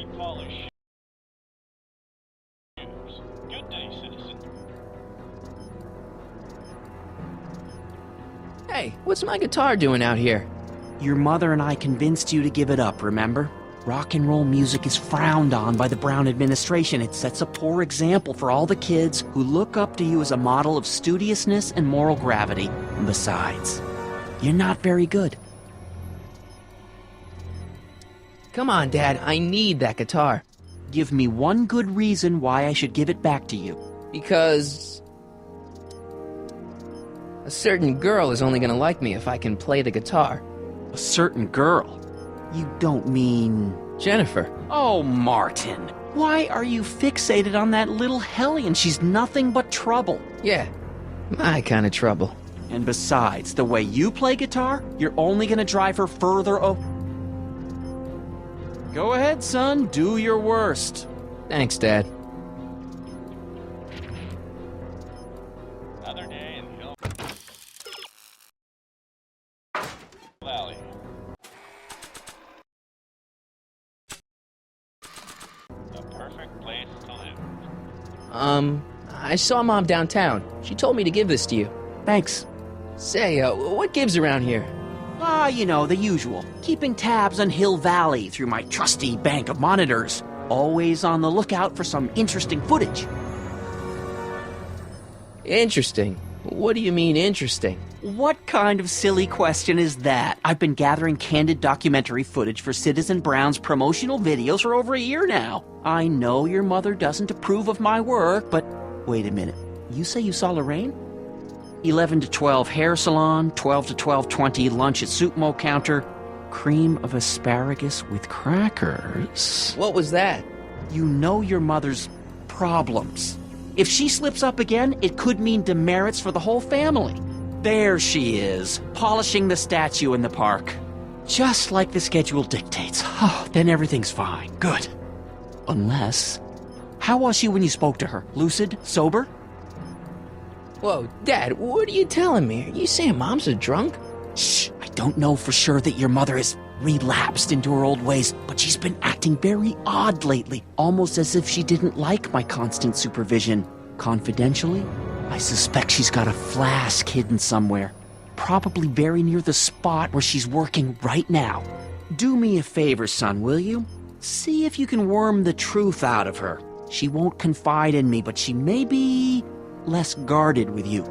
Highly polished shoes. Good day, citizen. Hey, what's my guitar doing out here? Your mother and I convinced you to give it up, remember? Rock and roll music is frowned on by the Brown administration. It sets a poor example for all the kids who look up to you as a model of studiousness and moral gravity. And besides, you're not very good. Come on, Dad, I need that guitar. Give me one good reason why I should give it back to you. Because a certain girl is only gonna like me if I can play the guitar. A certain girl? You don't mean... Jennifer. Oh, Martin. Why are you fixated on that little hellion? She's nothing but trouble. Yeah, my kind of trouble. And besides, the way you play guitar, you're only gonna drive her further Go ahead, son. Do your worst. Thanks, Dad. Another day in Hill Valley. The perfect place to live. I saw Mom downtown. She told me to give this to you. Thanks. Say, what gives around here? Ah, you know, the usual. Keeping tabs on Hill Valley through my trusty bank of monitors. Always on the lookout for some interesting footage. Interesting. What do you mean, interesting? What kind of silly question is that? I've been gathering candid documentary footage for Citizen Brown's promotional videos for over a year now. I know your mother doesn't approve of my work, but... Wait a minute. You say you saw Lorraine? 11 to 12 hair salon, 12 to 12:20 lunch at soup mo counter, cream of asparagus with crackers. What was that? You know your mother's problems. If she slips up again, it could mean demerits for the whole family. There she is, polishing the statue in the park. Just like the schedule dictates. Oh, then everything's fine. Good. Unless... How was she when you spoke to her? Lucid? Sober? Whoa, Dad, what are you telling me? Are you saying Mom's a drunk? Shh, I don't know for sure that your mother has relapsed into her old ways, but she's been acting very odd lately, almost as if she didn't like my constant supervision. Confidentially, I suspect she's got a flask hidden somewhere, probably very near the spot where she's working right now. Do me a favor, son, will you? See if you can worm the truth out of her. She won't confide in me, but she may be less guarded with you.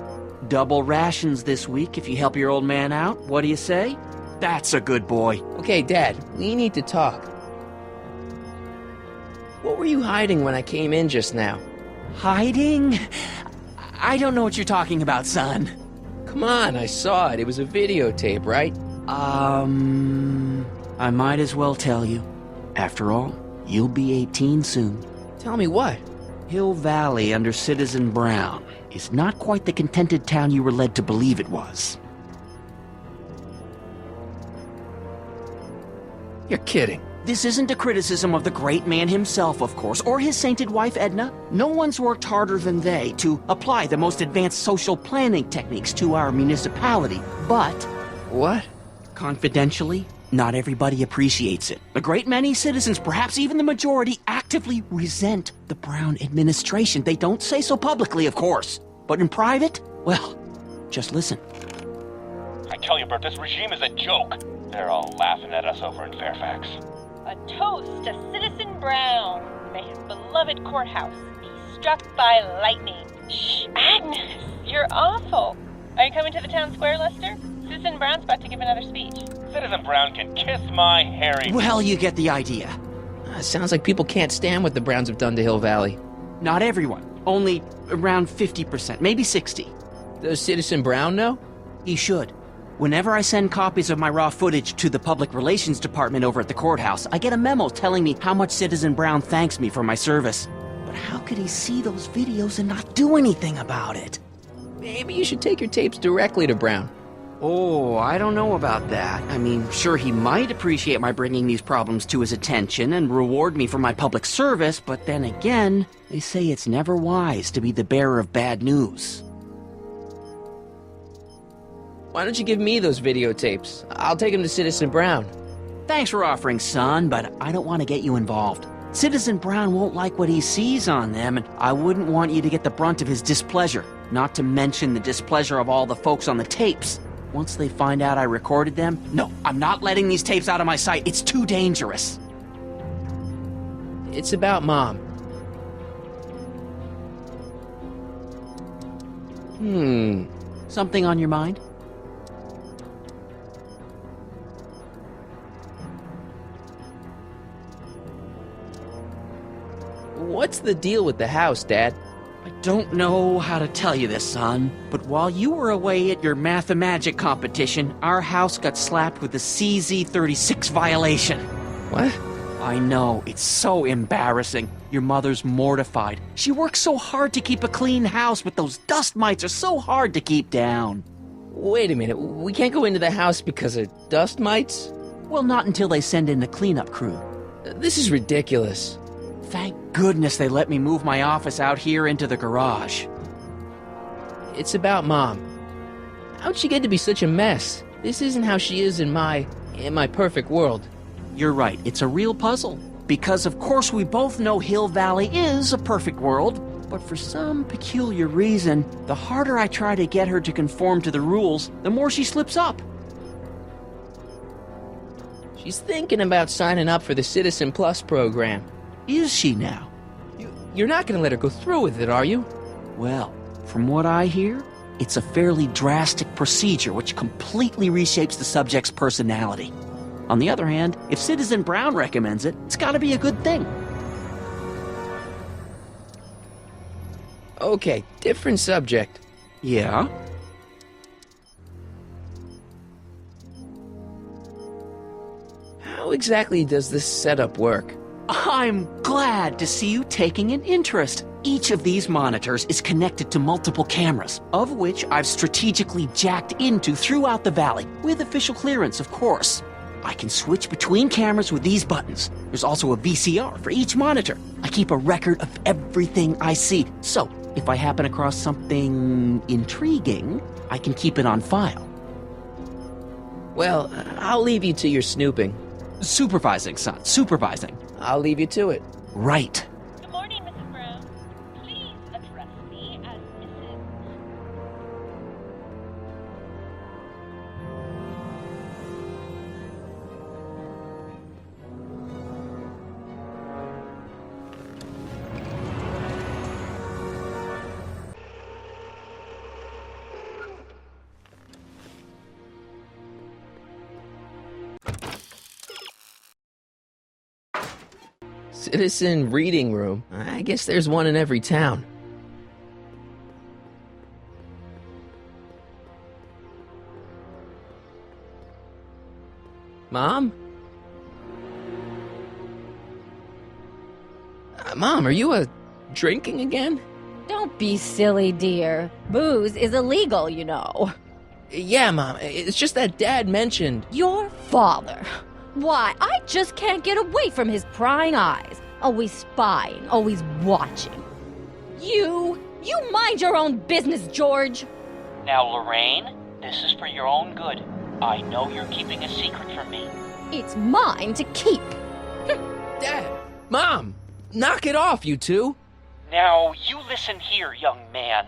Double rations this week if you help your old man out. What do you say? That's a good boy. Okay, Dad, we need to talk. What were you hiding when I came in just now? Hiding? I don't know what you're talking about, son. Come on, I saw it. It was a videotape, right? I might as well tell you. After all, you'll be 18 soon. Tell me what? Hill Valley under Citizen Brown is not quite the contented town you were led to believe it was. You're kidding. This isn't a criticism of the great man himself, of course, or his sainted wife, Edna. No one's worked harder than they to apply the most advanced social planning techniques to our municipality. But... What? Confidentially, not everybody appreciates it. A great many citizens, perhaps even the majority, actively resent the Brown administration. They don't say so publicly, of course. But in private, well, just listen. I tell you, Bert, this regime is a joke. They're all laughing at us over in Fairfax. A toast to Citizen Brown. May his beloved courthouse be struck by lightning. Shh, Agnes, you're awful. Are you coming to the town square, Lester? Citizen Brown's about to give another speech. Citizen Brown can kiss my hairy... Well, you get the idea. Sounds like people can't stand what the Browns have done to Hill Valley. Not everyone. Only around 50%, maybe 60. Does Citizen Brown know? He should. Whenever I send copies of my raw footage to the Public Relations Department over at the courthouse, I get a memo telling me how much Citizen Brown thanks me for my service. But how could he see those videos and not do anything about it? Maybe you should take your tapes directly to Brown. Oh, I don't know about that. I mean, sure, he might appreciate my bringing these problems to his attention and reward me for my public service, but then again, they say it's never wise to be the bearer of bad news. Why don't you give me those videotapes? I'll take them to Citizen Brown. Thanks for offering, son, but I don't want to get you involved. Citizen Brown won't like what he sees on them, and I wouldn't want you to get the brunt of his displeasure, not to mention the displeasure of all the folks on the tapes. Once they find out I recorded them, no, I'm not letting these tapes out of my sight. It's too dangerous. It's about Mom. Something on your mind? What's the deal with the house, Dad? I don't know how to tell you this, son, but while you were away at your Mathemagic competition, our house got slapped with a CZ36 violation. What? I know, it's so embarrassing. Your mother's mortified. She works so hard to keep a clean house, but those dust mites are so hard to keep down. Wait a minute, we can't go into the house because of dust mites? Well, not until they send in the cleanup crew. This is ridiculous. Thank goodness they let me move my office out here into the garage. It's about Mom. How'd she get to be such a mess? This isn't how she is in my perfect world. You're right, it's a real puzzle. Because of course we both know Hill Valley is a perfect world, but for some peculiar reason, the harder I try to get her to conform to the rules, the more she slips up. She's thinking about signing up for the Citizen Plus program. Is she now? You're not gonna let her go through with it, are you? Well, from what I hear, it's a fairly drastic procedure which completely reshapes the subject's personality. On the other hand, if Citizen Brown recommends it, it's gotta be a good thing. Okay, different subject. Yeah? How exactly does this setup work? I'm glad to see you taking an interest. Each of these monitors is connected to multiple cameras, of which I've strategically jacked into throughout the valley, with official clearance, of course. I can switch between cameras with these buttons. There's also a VCR for each monitor. I keep a record of everything I see, so if I happen across something intriguing, I can keep it on file. Well, I'll leave you to your snooping. Supervising, son, supervising. I'll leave you to it. Right. Good morning, Mrs. Brown. Please address me as Mrs. Citizen reading room. I guess there's one in every town. Mom? Mom, are you drinking again? Don't be silly, dear. Booze is illegal, you know. Yeah, Mom. It's just that Dad mentioned... Your father. Why, I just can't get away from his prying eyes. Always spying, always watching. You mind your own business, George. Now, Lorraine, this is for your own good. I know you're keeping a secret from me. It's mine to keep. Dad! Mom! Knock it off, you two! Now, you listen here, young man.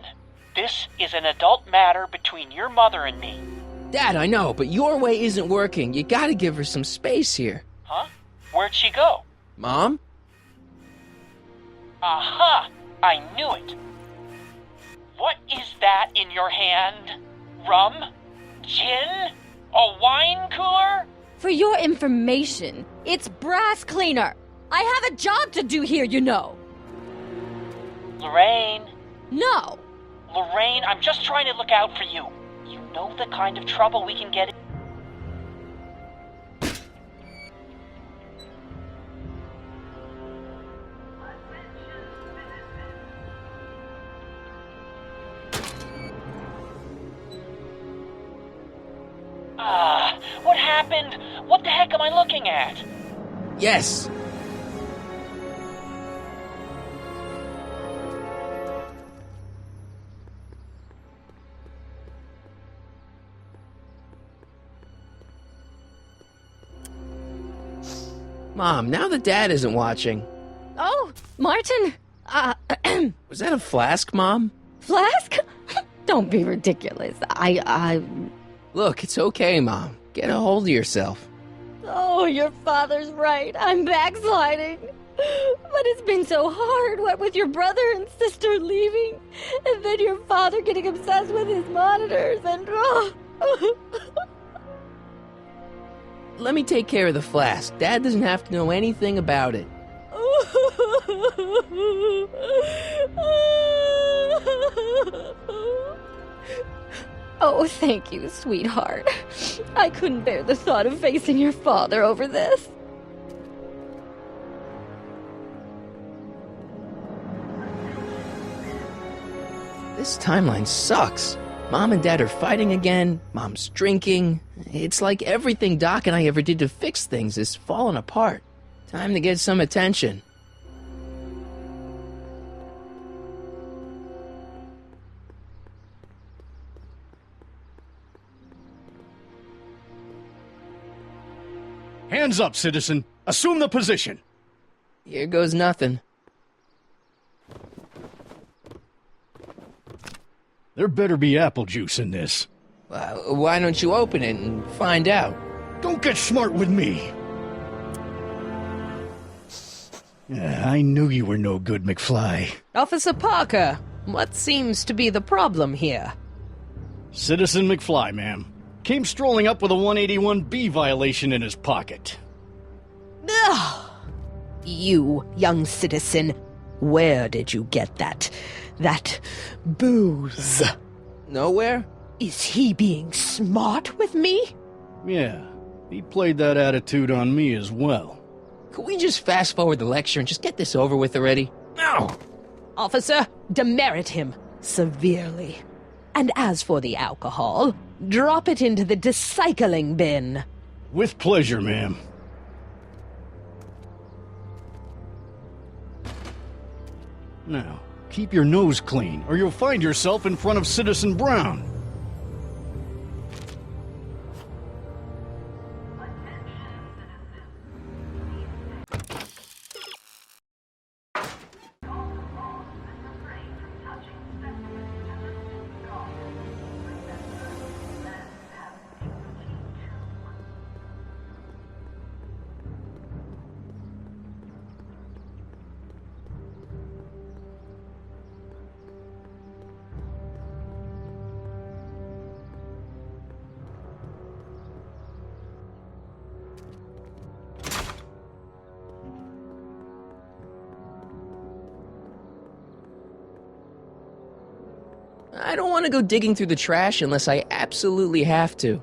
This is an adult matter between your mother and me. Dad, I know, but your way isn't working. You gotta give her some space here. Huh? Where'd she go? Mom? Aha! I knew it. What is that in your hand? Rum? Gin? A wine cooler? For your information, it's brass cleaner. I have a job to do here, you know. Lorraine. No. Lorraine, I'm just trying to look out for you. You know the kind of trouble we can get in. What happened? What the heck am I looking at? Yes! Mom, now that Dad isn't watching, Martin, Was that a flask, Mom? Flask? Don't be ridiculous. Look, it's okay, Mom. Get a hold of yourself. Oh, your father's right. I'm backsliding. But it's been so hard, what with your brother and sister leaving, and then your father getting obsessed with his monitors, and... Let me take care of the flask. Dad doesn't have to know anything about it. Oh, thank you, sweetheart. I couldn't bear the thought of facing your father over this. This timeline sucks. Mom and Dad are fighting again. Mom's drinking. It's like everything Doc and I ever did to fix things is falling apart. Time to get some attention. Hands up, citizen. Assume the position. Here goes nothing. There better be apple juice in this. Why don't you open it and find out? Don't get smart with me. I knew you were no good, McFly. Officer Parker, what seems to be the problem here? Citizen McFly, ma'am. Came strolling up with a 181B violation in his pocket. Ugh. You, young citizen, where did you get that booze? Nowhere? Is he being smart with me? Yeah, he played that attitude on me as well. Could we just fast forward the lecture and just get this over with already? No! Officer, demerit him severely. And as for the alcohol, drop it into the recycling bin. With pleasure, ma'am. Now, keep your nose clean, or you'll find yourself in front of Citizen Brown. I don't want to go digging through the trash unless I absolutely have to.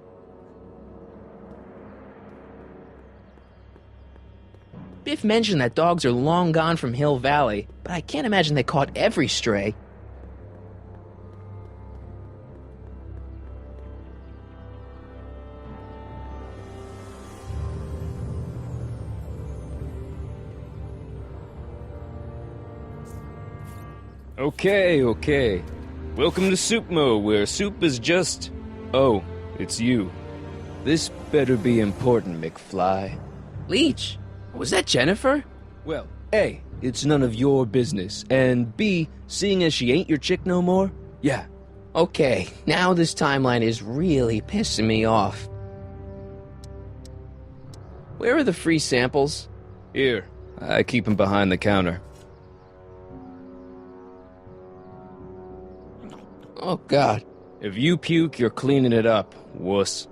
Biff mentioned that dogs are long gone from Hill Valley, but I can't imagine they caught every stray. Okay. Welcome to Soupmo, where soup is just... Oh, it's you. This better be important, McFly. Leech, was that Jennifer? Well, A, it's none of your business, and B, seeing as she ain't your chick no more, yeah. Okay, now this timeline is really pissing me off. Where are the free samples? Here, I keep 'em behind the counter. Oh, God. If you puke, you're cleaning it up, wuss.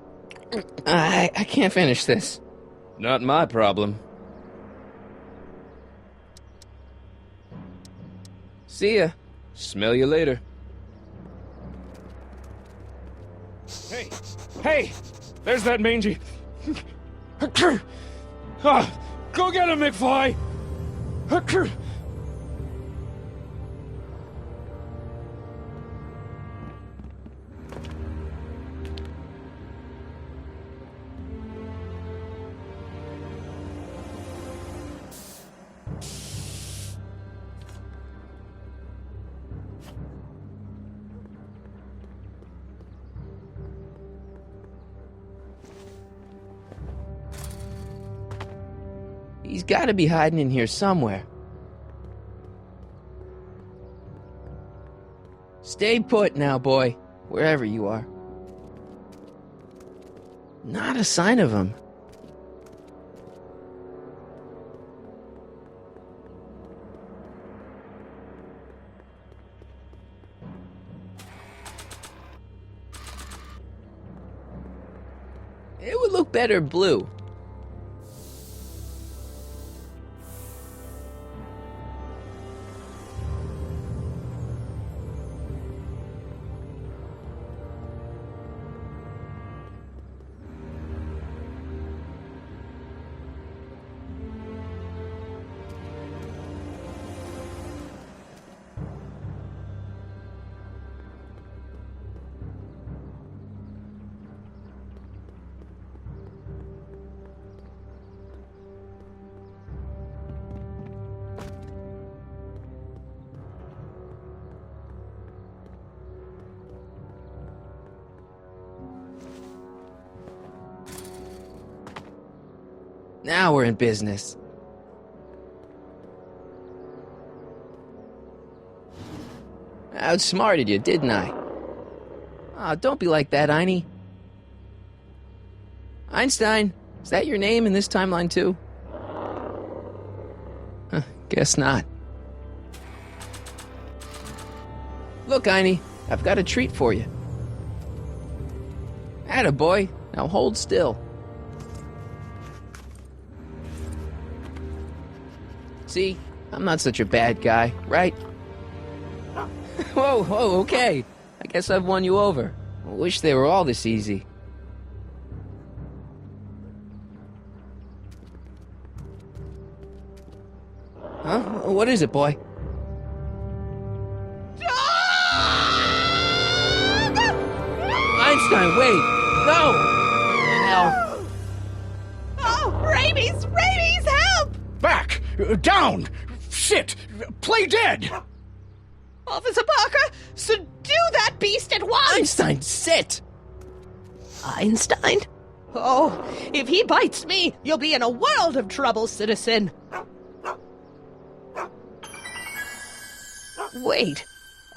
I can't finish this. Not my problem. See ya. Smell you later. Hey! There's that mangy... Go get him, McFly! He's gotta be hiding in here somewhere. Stay put now, boy, wherever you are. Not a sign of him. It would look better blue. Now we're in business. I outsmarted you, didn't I? Oh, don't be like that, Einie. Einstein, is that your name in this timeline too? Guess not. Look, Einie, I've got a treat for you. Attaboy, now hold still. See, I'm not such a bad guy, right? Whoa, okay. I guess I've won you over. I wish they were all this easy. Huh? What is it, boy? Einstein, wait! No! Hell. Oh, rabies! Rabies, help! Back! Down! Shit! Play dead! Officer Parker, subdue that beast at once! Einstein, sit! Einstein? Oh, if he bites me, you'll be in a world of trouble, citizen. Wait,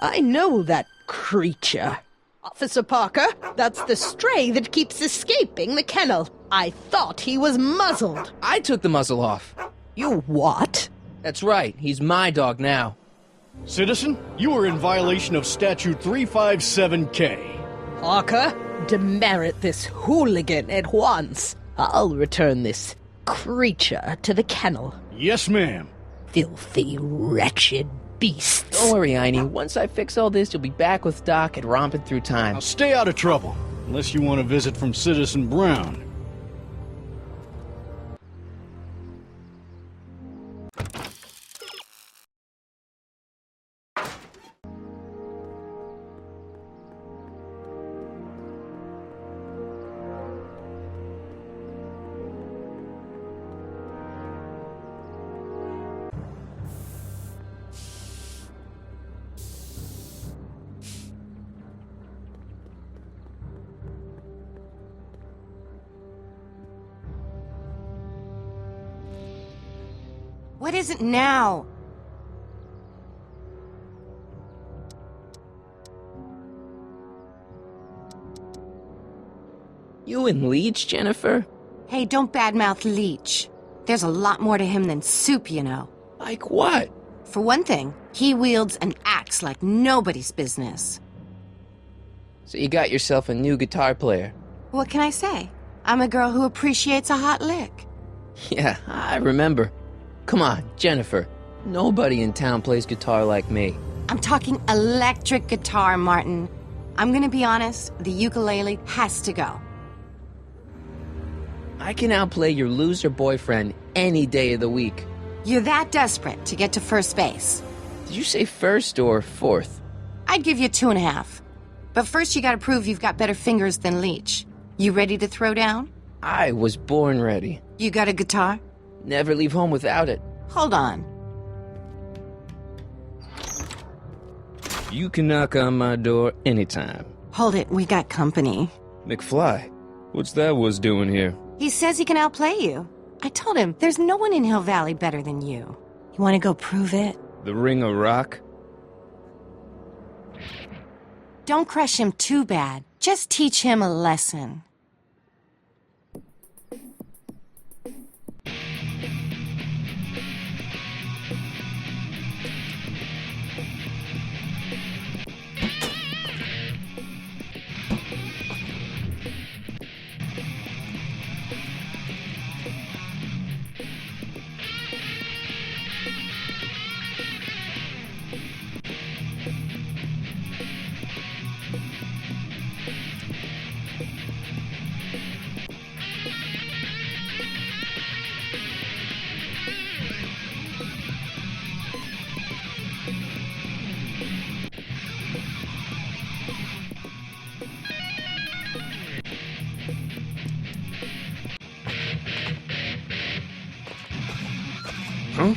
I know that creature. Officer Parker, that's the stray that keeps escaping the kennel. I thought he was muzzled. I took the muzzle off. You what? That's right, he's my dog now. Citizen, you are in violation of Statute 357K. Parker, demerit this hooligan at once. I'll return this creature to the kennel. Yes, ma'am. Filthy, wretched beasts. Don't worry, Einie. Once I fix all this, you'll be back with Doc and romping through time. Now stay out of trouble, unless you want a visit from Citizen Brown. What is it now? You and Leech, Jennifer? Hey, don't badmouth Leech. There's a lot more to him than soup, you know. Like what? For one thing, he wields an axe like nobody's business. So you got yourself a new guitar player. What can I say? I'm a girl who appreciates a hot lick. Yeah, I remember. Come on, Jennifer. Nobody in town plays guitar like me. I'm talking electric guitar, Martin. I'm gonna be honest, the ukulele has to go. I can outplay your loser boyfriend any day of the week. You're that desperate to get to first base. Did you say first or fourth? I'd give you 2.5. But first you gotta prove you've got better fingers than Leech. You ready to throw down? I was born ready. You got a guitar? Never leave home without it. Hold on. You can knock on my door anytime. Hold it, we got company. McFly, what's that was doing here? He says he can outplay you. I told him there's no one in Hill Valley better than you. You want to go prove it? The Ring of Rock? Don't crush him too bad. Just teach him a lesson. Huh?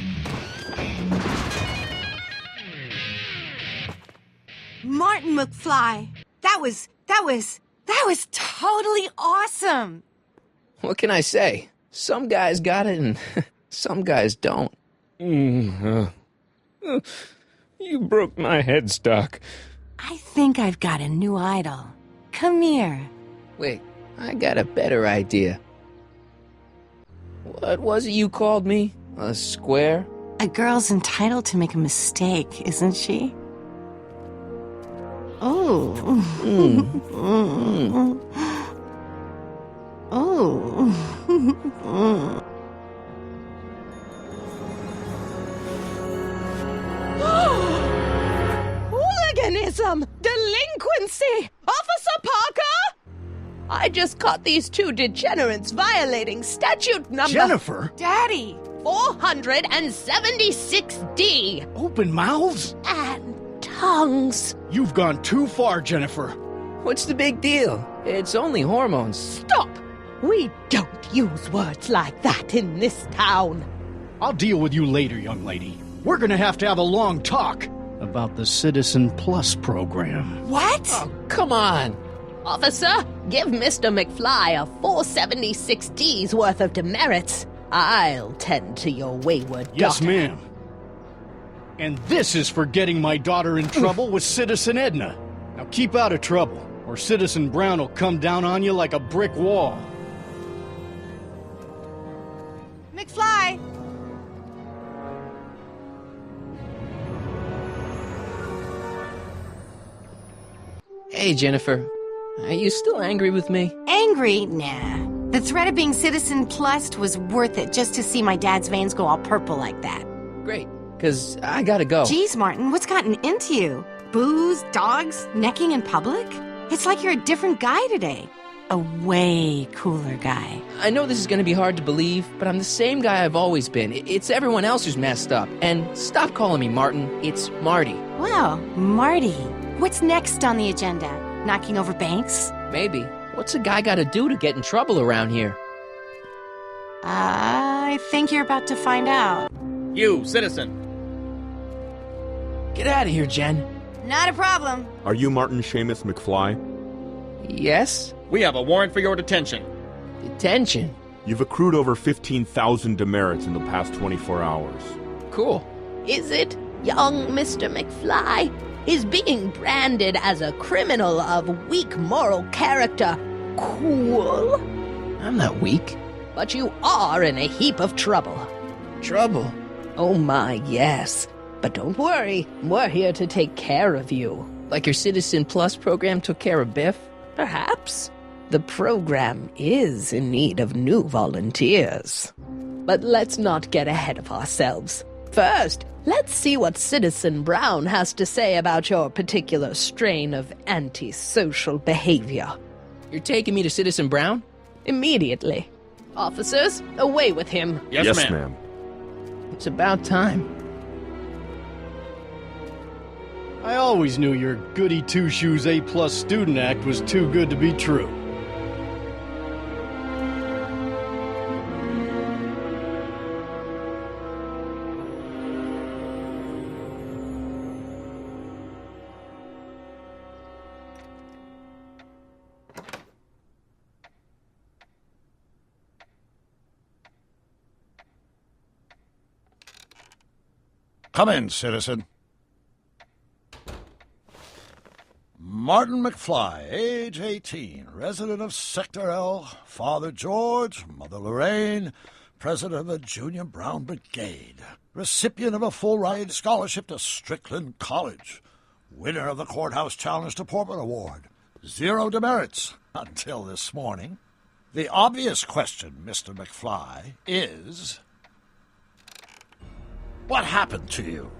Martin McFly, that was totally awesome. What can I say? Some guys got it and some guys don't. You broke my headstock. I think I've got a new idol. Come here. Wait, I got a better idea. What was it you called me? A square? A girl's entitled to make a mistake, isn't she? Oh. Oh. Hooliganism! Delinquency! Officer Parker! I just caught these two degenerates violating statute number... Jennifer! Daddy! 476D! Open mouths? And tongues. You've gone too far, Jennifer. What's the big deal? It's only hormones. Stop! We don't use words like that in this town. I'll deal with you later, young lady. We're gonna have to have a long talk about the Citizen Plus program. What? Oh, come on. Officer, give Mr. McFly a 476D's worth of demerits. I'll tend to your wayward daughter. Yes, ma'am. And this is for getting my daughter in trouble with Citizen Edna. Now keep out of trouble, or Citizen Brown will come down on you like a brick wall. McFly! Hey, Jennifer. Are you still angry with me? Angry? Nah. The threat of being Citizen Plus was worth it just to see my dad's veins go all purple like that. Great, because I gotta go. Geez, Martin, what's gotten into you? Booze, dogs, necking in public? It's like you're a different guy today. A way cooler guy. I know this is gonna be hard to believe, but I'm the same guy I've always been. It's everyone else who's messed up. And stop calling me Martin. It's Marty. Wow, Marty. What's next on the agenda? Knocking over banks? Maybe. What's a guy gotta do to get in trouble around here? I think you're about to find out. You, citizen. Get out of here, Jen. Not a problem. Are you Martin Seamus McFly? Yes? We have a warrant for your detention. Detention? You've accrued over 15,000 demerits in the past 24 hours. Cool. Is it, young Mr. McFly? Is being branded as a criminal of weak moral character cool? I'm not weak. But you are in a heap of trouble. Trouble? Oh my, yes. But don't worry, we're here to take care of you. Like your Citizen Plus program took care of Biff? Perhaps. The program is in need of new volunteers. But let's not get ahead of ourselves. First, let's see what Citizen Brown has to say about your particular strain of antisocial behavior. You're taking me to Citizen Brown? Immediately. Officers, away with him. Yes, ma'am. It's about time. I always knew your goody two-shoes A-plus student act was too good to be true. Come in, citizen. Martin McFly, age 18, resident of Sector L, Father George, Mother Lorraine, president of the Junior Brown Brigade, recipient of a full-ride scholarship to Strickland College, winner of the Courthouse Challenge to Portman Award. 0 demerits until this morning. The obvious question, Mr. McFly, is... what happened to you?